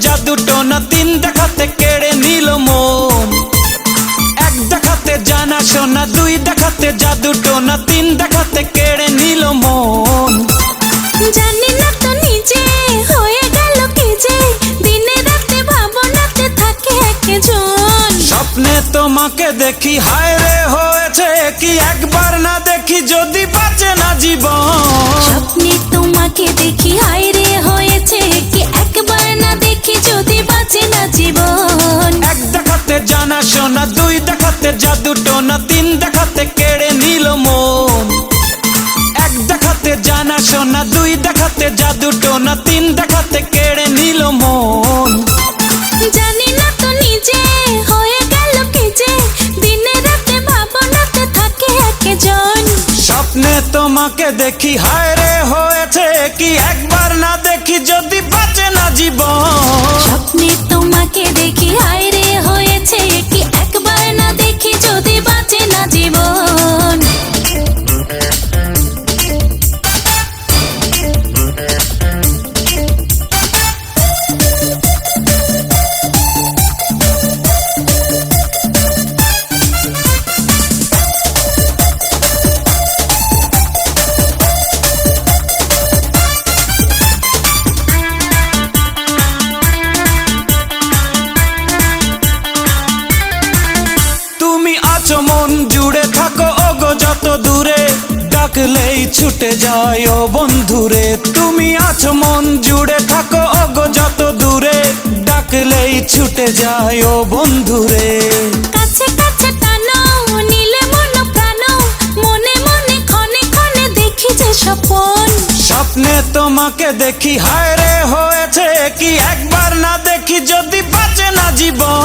জাদু টোনা, তিন দেখাতে কেড়ে নিল মন। এক দেখাতে জানা শোনা, দুই দেখাতে জাদু টোনা, তিন দেখাতে কেড়ে নিল মন। জানি না তো নিজে হয়ে গেল কি যে, দিনে রাতে ভাবনাতে থাকে একজন। স্বপ্নে তোমাকে দেখি, হায় রে হয়েছে কি একবার না দেখি যদি বাঁচে না জীবন। স্বপ্নে তোমাকে দেখি, হায় রে হয়েছে কি একবার না দেখি যদি বাঁচে না জীবন। এক দেখাতে জানা শোনা, দুই দেখাতে জাদু টোনা, তিন দেখাতে কেড়ে নিল মন। এক দেখাতে জানা শোনা, দুই দেখাতে জাদু টোনা, তিন দেখাতে কেড়ে নিল মন। জানি না তো নিজে হয়ে গেল কি যে, দিনে রাতে ভাবনাতে থাকে একজন। স্বপ্নে তোমাকে দেখি, হায় রে হয়েছে কি একবার না দেখি যদি বাঁচে না জীবন। স্বপ্নে তোমাকে দেখি, হায় রে হয়েছে কি একবার না দেখি যদি বাঁচে না জীবন। তুমি আছো মন জুড়ে, থাকো ওগো যত দূরে, ডাকলেই ছুটে যায় ও বন্ধুরে। তুমি আছো মন জুড়ে, থাকো ওগো যত দূরে, ডাকলেই ছুটে যায় ও বন্ধুরে। কাছে কাছে টানো, নিলে মন প্রাণ, মনে মনে ক্ষণে ক্ষণে দেখি যে স্বপন। স্বপ্নে তোমাকে দেখি, হায় রে হয়েছে কি একবার না দেখি যদি বাঁচে না জীবন।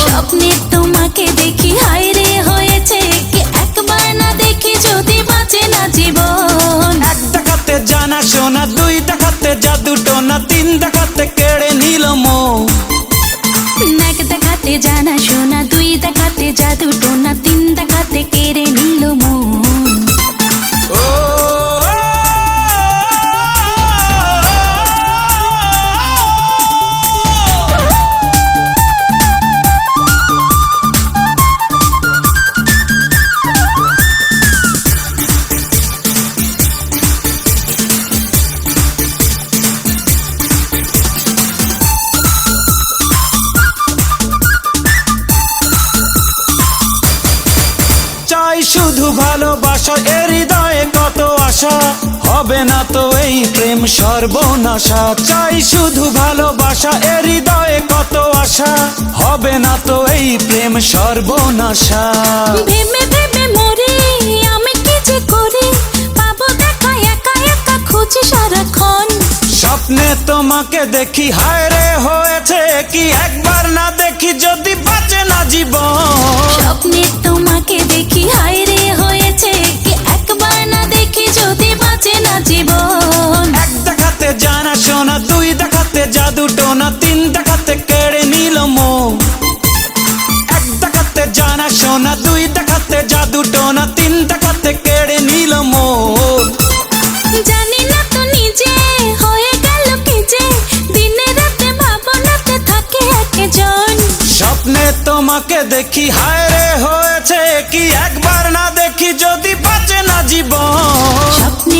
স্বপ্নে তোমাকে দেখি, হায় রে হয়েছে কি একবার না দেখি যদি বাঁচে না জীবন। এক দেখাতে জানা শোনা, দুই দেখাতে জাদু টোনা, তিন দেখাতে কেড়ে নিল মন। এক দেখাতে জানা শোনা, দুই দেখাতে জাদু টোনা, তিন দেখাতে কেড়ে নিল মন। ও চাই শুধু ভালোবাসা, এ হৃদয়ে কত আশা, হবে না তো এই প্রেম সর্বনাশা। চাই শুধু ভালোবাসা, এ হৃদয়ে কত আশা, হবে না তো এই প্রেম সর্বনাশা। ভেবে ভেবে মরি আমি কি যে করি, পাবো দেখা একা একা খুঁজি সারাক্ষণ। স্বপ্নে তোমাকে দেখি, হায় রে হয়েছে কি একবার না দেখি যদি বাঁচে না জীবন। স্বপ্নে তোমাকে দেখি, হায় রে হয়েছে কি একবার না দেখি যদি বাঁচে না জীবন। এক দেখাতে জানা শোনা, দুই দেখাতে জাদু টোনা, তিন দেখাতে কেড়ে নিল মন। এক দেখাতে জানা শোনা, দুই দেখাতে জাদু টোনা, তিন দেখাতে কেড়ে নিল মন। জানি না তো নিজে হয়ে গেল কি যে, দিনে রাতে ভাবনাতে থাকে একজন। স্বপ্নে তোমাকে দেখি, হায় রে হয়েছে কি একবার না দেখি যদি বাঁচে না জীবন। স্বপ্নে